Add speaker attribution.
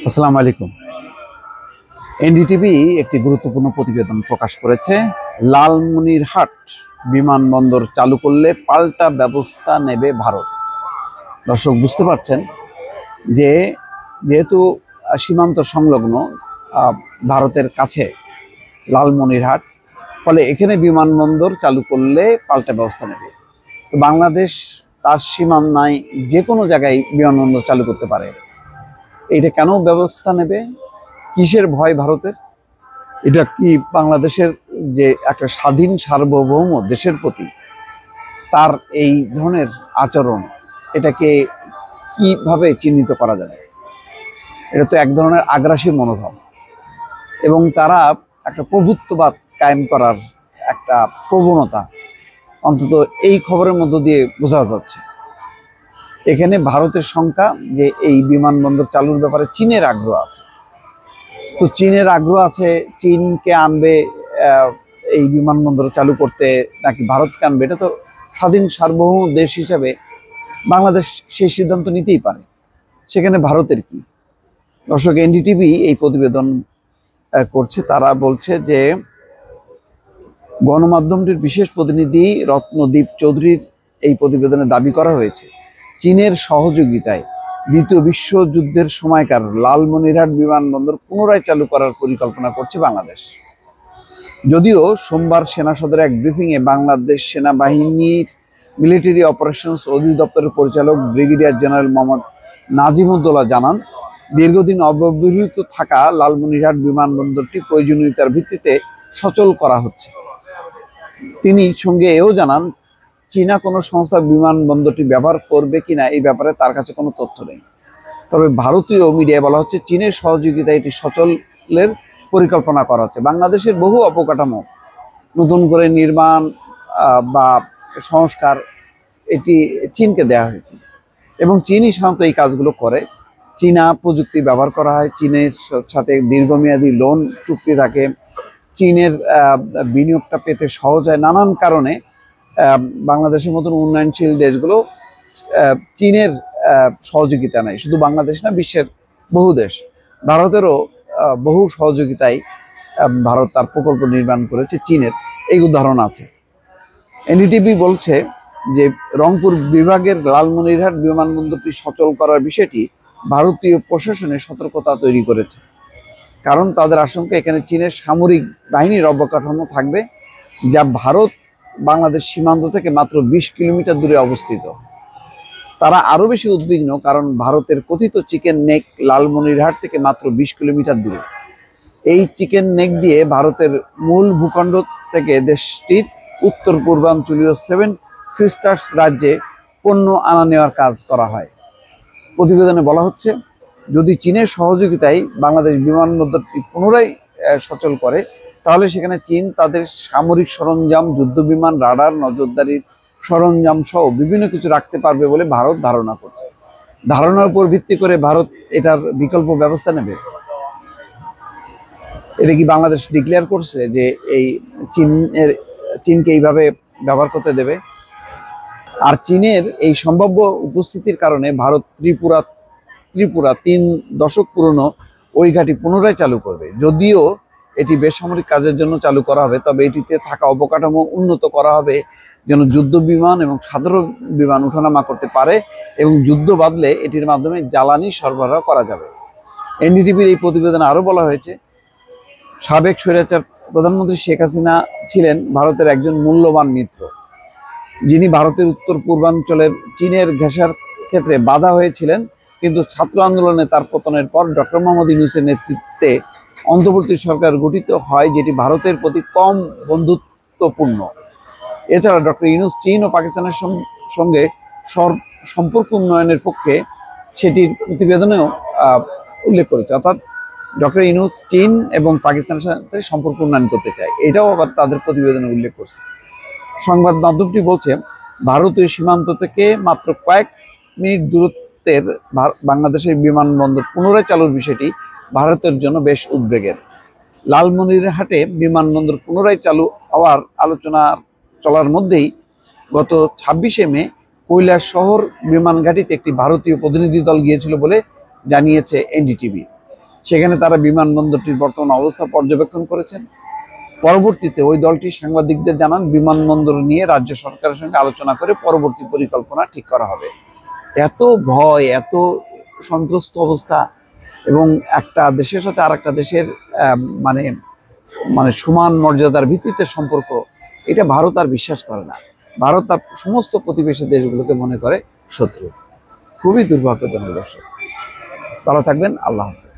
Speaker 1: আসসালামু আলাইকুম। এনডিটিভি একটি গুরুত্বপূর্ণ প্রতিবেদন প্রকাশ করেছে। লালমনিরহাট বিমানবন্দর চালু করলে পাল্টা ব্যবস্থা নেবে ভারত। দর্শক বুঝতে পারছেন যে যেহেতু সীমান্ত সংলগ্ন ভারতের কাছে লালমনিরহাট, ফলে এখানে বিমানবন্দর চালু করলে পাল্টা ব্যবস্থা নেবে। তো বাংলাদেশ তার সীমানায় যে কোনো জায়গায় বিমানবন্দর চালু করতে পারে। এটা কেন ব্যবস্থা নেবে? কিসের ভয় ভারতের? এটা কি বাংলাদেশের যে একটা স্বাধীন সার্বভৌম দেশের প্রতি তার এই ধরনের আচরণ, এটাকে কিভাবে চিহ্নিত করা যাবে? এটা তো এক ধরনের আগ্রাসী মনোভাব, এবং তারা একটা প্রভুত্ববাদ কায়েম করার একটা প্রবণতা অন্তত এই খবরের মধ্য দিয়ে বোঝা যাচ্ছে। এখানে ভারতের শঙ্কা যে এই বিমানবন্দর চালুর ব্যাপারে চীনের আগ্রহ আছে। তো চীনের আগ্রহ আছে, চীনকে আনবে এই বিমানবন্দর চালু করতে নাকি ভারতকে আনবে, এটা তো স্বাধীন সার্বভৌম দেশ হিসাবে বাংলাদেশ সেই সিদ্ধান্ত নিতেই পারে। সেখানে ভারতের কি? দর্শক, এনডিটিভি এই প্রতিবেদন করছে। তারা বলছে যে গণমাধ্যমটির বিশেষ প্রতিনিধি রত্নদীপ চৌধুরীর এই প্রতিবেদনে দাবি করা হয়েছে, চীনের সহযোগিতায় দ্বিতীয় বিশ্বযুদ্ধের সময়কার লালমনিরহাট বিমানবন্দর পুনরায় চালু করার পরিকল্পনা করছে বাংলাদেশ। যদিও সোমবার সেনা সদরে এক ব্রিফিংয়ে বাংলাদেশ সেনাবাহিনীর মিলিটারি অপারেশনস অধিদপ্তরের পরিচালক ব্রিগেডিয়ার জেনারেল মোহাম্মদ নাজিমুদ্দৌলা জানান, দীর্ঘদিন অব্যবহৃত থাকা লালমনিরহাট বিমানবন্দরটি প্রয়োজনীয়তার ভিত্তিতে সচল করা হচ্ছে। তিনি সঙ্গে এও জানান, চীনা কোনো সংস্থা বিমানবন্দরটি ব্যবহার করবে কিনা এই ব্যাপারে তার কাছে কোনো তথ্য নেই। তবে ভারতীয় মিডিয়ায় বলা হচ্ছে, চীনের সহযোগিতায় এটি সচলের পরিকল্পনা করা হচ্ছে। বাংলাদেশের বহু অবকাঠামো নতুন করে নির্মাণ বা সংস্কার এটি চীনকে দেওয়া হয়েছে, এবং চীনই সাধারণত এই কাজগুলো করে। চীনা প্রযুক্তি ব্যবহার করা হয়, চীনের সাথে দীর্ঘমেয়াদী লোন চুক্তি থাকে, চীনের বিনিয়োগটা পেতে সহজ হয়। নানান কারণে বাংলাদেশের মতন উন্নয়নশীল দেশগুলো চীনের সহযোগিতা নেয়। শুধু বাংলাদেশ না, বিশ্বের বহু দেশ, ভারতেরও বহু সহযোগিতায় ভারত তার প্রকল্প নির্মাণ করেছে। চীনের এই উদাহরণ আছে। এনডিটিভি বলছে যে রংপুর বিভাগের লালমনিরহাট বিমানবন্দরটি সচল করার বিষয়টি ভারতীয় প্রশাসনে সতর্কতা তৈরি করেছে, কারণ তাদের আশঙ্কা এখানে চীনের সামরিক বাহিনীর অবকাঠামো থাকবে, যা ভারত বাংলাদেশ সীমান্ত থেকে মাত্র 20 কিলোমিটার দূরে অবস্থিত। তারা আরও বেশি উদ্বিগ্ন কারণ ভারতের কথিত চিকেন নেক লালমনিরহাট থেকে মাত্র 20 কিলোমিটার দূরে। এই চিকেন নেক দিয়ে ভারতের মূল ভূখণ্ড থেকে দেশটির উত্তর পূর্বাঞ্চলীয় 7 সিস্টার্স রাজ্যে পণ্য আনা নেওয়ার কাজ করা হয়। প্রতিবেদনে বলা হচ্ছে, যদি চীনের সহযোগিতায় বাংলাদেশ বিমানবন্দরটি পুনরায় সচল করে, তাহলে সেখানে চীন তাদের সামরিক সরঞ্জাম, যুদ্ধবিমান, রাডার, নজরদারির সরঞ্জাম সহ বিভিন্ন কিছু রাখতে পারবে বলে ভারত ধারণা করছে। ধারণার উপর ভিত্তি করে ভারত এটার বিকল্প ব্যবস্থা নেবে। এটা কি বাংলাদেশ ডিক্লেয়ার করছে যে এই চীনকে এইভাবে ব্যবহার করতে দেবে? আর চীনের এই সম্ভাব্য উপস্থিতির কারণে ভারত ত্রিপুরা 3 দশক পুরনো ওই ঘাঁটি পুনরায় চালু করবে। যদিও এটি বেসামরিক কাজের জন্য চালু করা হবে, তবে এটিতে থাকা অবকাঠামো উন্নত করা হবে যেন যুদ্ধ বিমান এবং সাধারণ বিমান ওঠানামা করতে পারে, এবং যুদ্ধ বাঁধলে এটির মাধ্যমে জ্বালানি সরবরাহ করা যাবে। এনডিটিভির এই প্রতিবেদনে আরও বলা হয়েছে, সাবেক স্বৈরাচার প্রধানমন্ত্রী শেখ হাসিনা ছিলেন ভারতের একজন মূল্যবান মিত্র, যিনি ভারতের উত্তর পূর্বাঞ্চলের চীনের ঘেঁষার ক্ষেত্রে বাধা হয়েছিলেন। কিন্তু ছাত্র আন্দোলনে তার পতনের পর ডক্টর মোহাম্মদ ইউনূসের নেতৃত্বে অন্তর্বর্তী সরকার গঠিত হয়, যেটি ভারতের প্রতি কম বন্ধুত্বপূর্ণ। এছাড়া ডক্টর ইউনূস চীন ও পাকিস্তানের সঙ্গে সম্পর্ক উন্নয়নের পক্ষে সেটির প্রতিবেদনেও উল্লেখ করেছে। অর্থাৎ ডক্টর ইউনূস চীন এবং পাকিস্তানের সাথে সম্পর্ক উন্নয়ন করতে চায়, এটাও আবার তাদের প্রতিবেদনে উল্লেখ করছে। সংবাদ মাধ্যমটি বলছে, ভারতীয় সীমান্ত থেকে মাত্র কয়েক মিনিট দূরত্বের বাংলাদেশের বিমানবন্দর পুনরায় চালুর বিষয়টি ভারতের জন্য বেশ উদ্বেগের। লালমনিরহাটে বিমানবন্দর পুনরায় চালু হওয়ার আলোচনা চলার মধ্যেই গত 26শে মে কৈলাসহর বিমান ঘাঁটিতে একটি ভারতীয় প্রতিনিধি দল গিয়েছিল বলে জানিয়েছে এনডিটিভি। সেখানে তারা বিমানবন্দরটির বর্তমান অবস্থা পর্যবেক্ষণ করেছেন। পরবর্তীতে ওই দলটি সাংবাদিকদের জানান বিমানবন্দর নিয়ে রাজ্য সরকারের সঙ্গে আলোচনা করে পরবর্তী পরিকল্পনা ঠিক করা হবে। এত ভয়, এত সন্ত্রস্ত অবস্থা এবং একটা দেশের সাথে আর একটা দেশের মানে মানে সমান মর্যাদার ভিত্তিতে সম্পর্ক, এটা ভারত আর বিশ্বাস করে না। ভারত তার সমস্ত প্রতিবেশী দেশগুলোকে মনে করে শত্রু। খুবই দুর্ভাগ্যজনক দর্শক। ভালো থাকবেন। আল্লাহ হাফেজ।